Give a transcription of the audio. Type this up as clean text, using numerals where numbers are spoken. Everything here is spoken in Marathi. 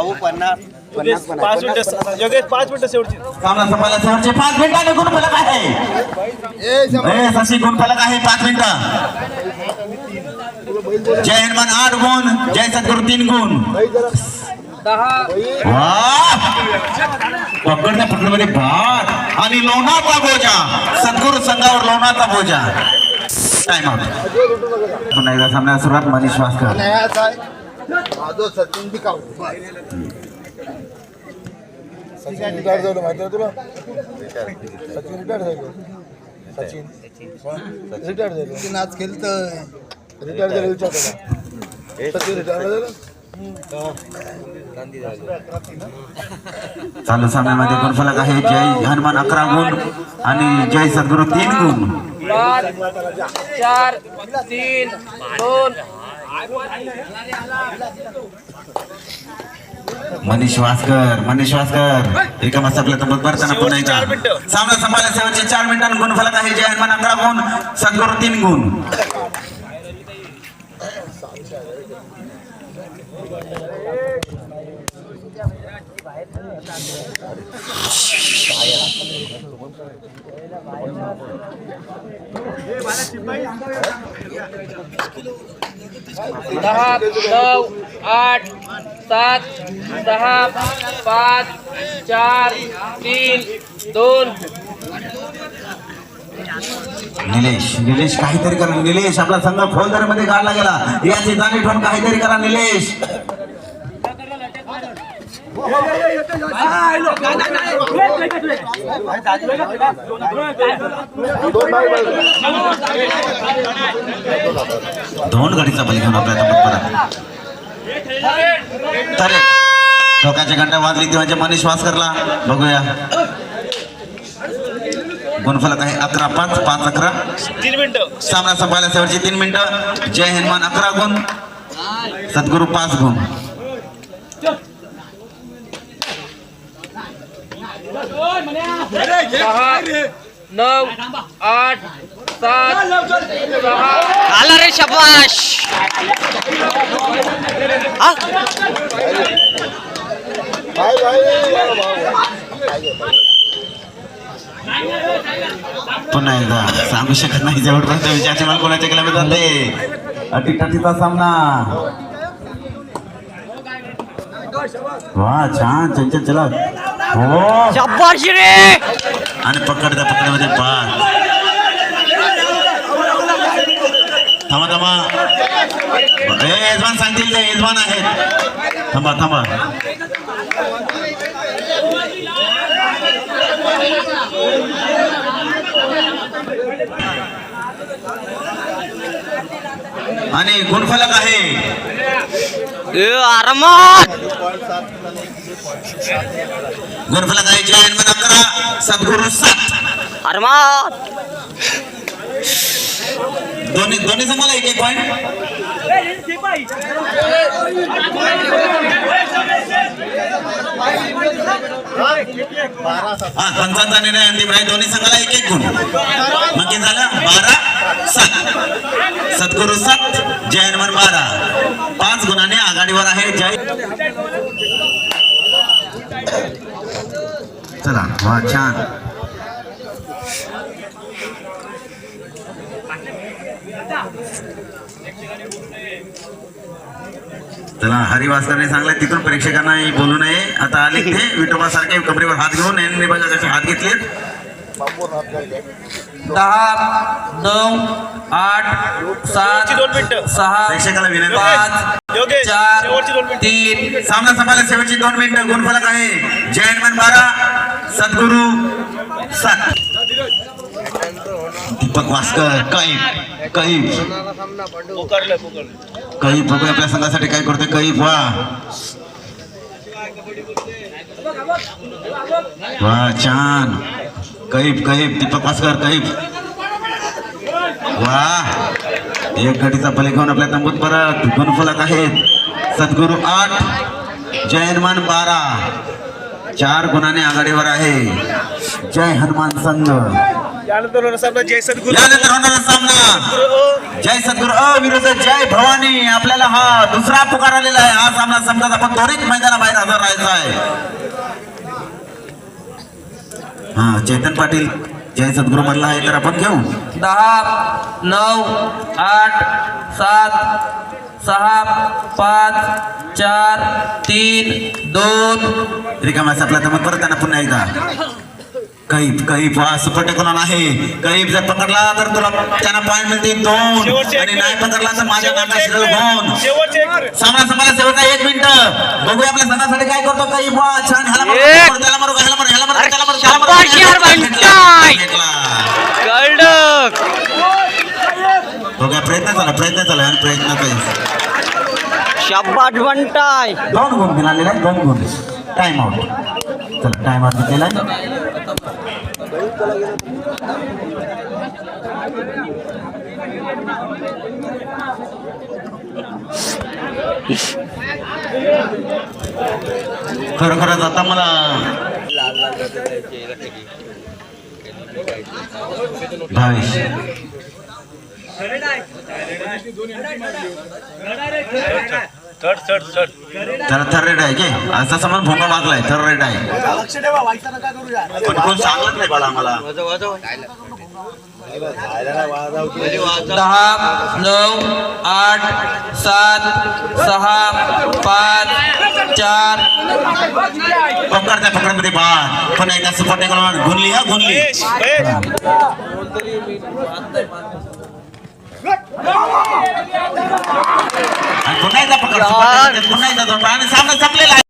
5 मिनिटं योगेश 5 मिनिटं शेवटची सामना संपायला शेवटचे 5 मिनिटांनी गुणफलक आहे. शशी गुणफलक आहे 5 मिनिटं. जय हनुमान 8 गुण, जय सद्गुरु 3 गुण. पकडण्या पकडमध्ये भार आणि लोणाचा बोजा. सद्गुरु संघावर लोणाचा बोजा. Time out. पुन्हा एकदा सामन्याला सुरुवात. मनीष वास्कर सचिन बिकाऊ सचिन रिटायर झालं माहिती आहे तुला. सचिन रिटायर झालं. सचिन रिटायर झालं. सचिन आज खेळतोय. रिटायर झालं विचार करा. सचिन रिटायर झालं. चालू सामन्यामध्ये गुणफलक आहे. जय हनुमान 11 गुण आणि जय सद्गुरु 3 गुण. 5 4 3 2. मनीष वास्कर रिकामा सपला तर बरताना पुन्हा एकदा सामना संपायला शेवटचे 4 मिनिटांनी गुणफलक आहे. जय हनुमान 11 गुण, सद्गुरु 3 गुण. दहा 9 8 7 6 5 4 3 2. निलेश काहीतरी करा. निलेश आपला संघ खोलदार मध्ये काढला गेला. याची जाणीव ठेवून काहीतरी करा निलेश. दोन गाडीचा बली घेऊन आपल्या परत डोक्याच्या घंटा वाजली ती म्हणजे मनीष वास्करला. बघूया गुणफलक आहे 11 5 5 11. 3 मिनिटं सामना संपायला शेवटची 3 मिनिटं. जय हनुमान 11 गुण, सद्गुरु 5 गुण. 9 8 7 6. आला रे शाबाश. पुन्हा एकदा सांगू शकत नाही. जवळपर्यंत विचारचे मला कोणाच्या केला जाते. अटीतटीचा सामना. वा छान चंचल चला. हो शाबाश रे. आणि पकडमध्ये पार. थांबा यजमान सांगतील ते यजमान आहेत. थांबा आणि गुणफलक आहे आरामात. गुणफलक आहे. जय हनुमान 11, सद्गुरु 7. आरामात. दोन्ही संघाला 1-1 पॉइंट. पंचांचा निर्णय अंतिम राहील. दोन्ही संघाला 1-1 गुण. मग झालं 12-7. सद्गुरु 7, जय हनुमान 12. 5 गुणाने आघाडीवर आहे. जय चला वा छान. चला हरिवासकरने सांगलं तिथून प्रेक्षकांना बोलू नये. आता आले ते विठोबा सारखे कमरेवर हात घेऊन निभागाचे हात घेतले. 10 9 8 7 6 प्रेक्षकाला विनंती 5 योगेश 4 शेवटची 2 मिनिटं 3. सामना संपायला शेवटची 2 मिनिटं. गुणफलक आहे. जय हनुमान 12, सद्गुरु 7. दीपक वास्कर कैफ बघूया आपल्या संघासाठी काय करतोय कैफ. वा छान. कैफ दीपक वास्कर कैफ. वा एक गाडीचा बली घेऊन आपल्या तंबूत परत. गुणफलक आहेत. सद्गुरु 8, जय हनुमान 12. 4 गुणाने आघाडीवर आहे जय हनुमान संघ. यानंतर होणार सामना जय सद्गुरू यानंतर होणारा सामना जय सद्गुरू अ विरुद्ध जय भवानी. आपल्याला हा दुसरा पुकार आलेला आहे. हा सामना समजा आपण त्वरित मैदानाबाहेर हजर राहायचा आहे. हा चेतन पाटील जय सद्गुरू मधला आहे तर आपण घेऊ. 10 9 8 7 6 5 4 3 2 रिकाम्या आपला तर परत त्यांना पुन्हा एकदा कैफ हा सुपटे कोणा आहे. कैफ जर पकडला तर तुला त्यांना पॉईंट मिळतील 2 आणि नाही पकडला तर माझ्या नाकात शिरल 2. शेवटचे एक सामना संपायला शेवटचा 1 मिनिट. बघूया आपल्या सणासाठी काय करतो कैफ. वा छान ह्याला मारू, एक. त्याला मारू, ह्याला मारू, ह्याला मारू, त्याला मारू, शाबास यार बंटाय. कळडक बघूया प्रयत्न झाला आणि प्रयत्न काही शाबास बंटाय. 2 गुण मिळालेले आहेत. 2 गुण. Time out. चला टाइम आउट घेतलेला आहे. खरोखरच आता मला भावेश चढ त्याला थर्ड रेड आहे की असा समज भोंगा वागलाय. थर्ड रेड आहे लक्ष ठेवा व्हायचं नका करू यार. पण कोण सांगत नाही बाळा आम्हाला. 10 9 8 7 6 5 4 पकडत्या पकडमध्ये बाद. पण एकदा सपोर्ट गुणली हा गुणली. महेश महेश आणि पुन्हा एकदा पकड पुन्हा एकदा दोन आणि सामना संपलेला आहे.